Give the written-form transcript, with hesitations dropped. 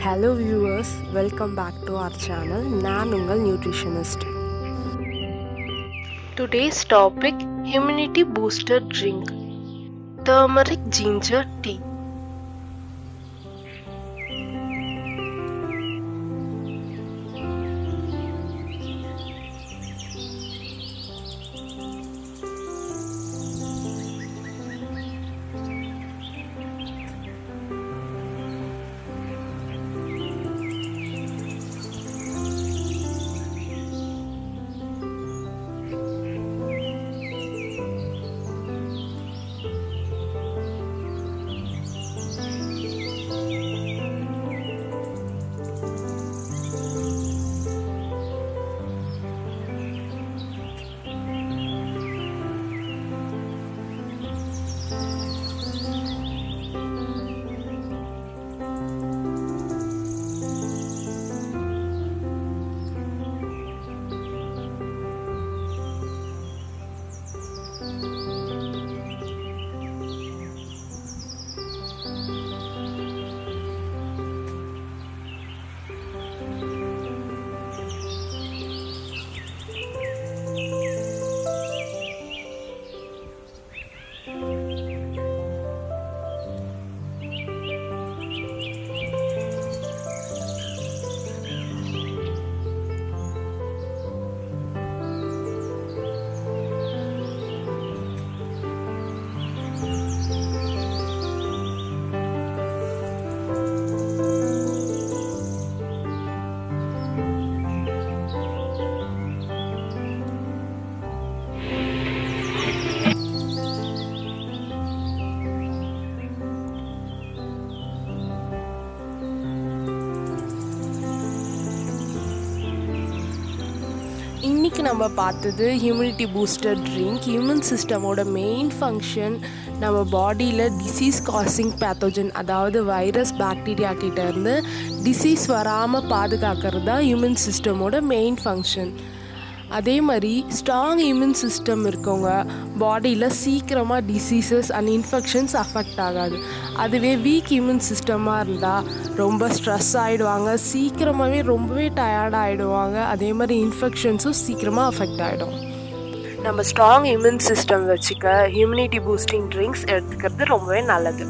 Hello viewers, welcome back to our channel. நான் உங்கள் nutritionist. Today's topic immunity booster drink turmeric ginger tea. இன்றைக்கி நம்ம பார்த்தது immunity booster drink. Immune சிஸ்டமோட main function நம்ம பாடியில் டிசீஸ் காசிங் பேத்தோஜன், அதாவது வைரஸ் பாக்டீரியா கிட்டேருந்து டிசீஸ் வராமல் பாதுகாக்கிறது தான் இம்யூன் சிஸ்டமோட மெயின் ஃபங்க்ஷன். அதே மாதிரி ஸ்ட்ராங் இம்யூன் சிஸ்டம் இருக்கவங்க பாடியில் சீக்கிரமாக டிசீசஸ் அண்ட் இன்ஃபெக்ஷன்ஸ் அஃபெக்ட் ஆகாது. அதுவே வீக் இம்யூன் சிஸ்டமாக இருந்தால் ரொம்ப ஸ்ட்ரெஸ் ஆகிடுவாங்க, சீக்கிரமாகவே ரொம்பவே டயர்ட் ஆகிடுவாங்க. அதே மாதிரி இன்ஃபெக்ஷன்ஸும் சீக்கிரமாக அஃபெக்ட் ஆகிடும். நம்ம ஸ்ட்ராங் இம்யூன் சிஸ்டம் வச்சுக்க இம்யூனிட்டி பூஸ்டிங் ட்ரிங்க்ஸ் எடுத்துக்கிறது ரொம்பவே நல்லது.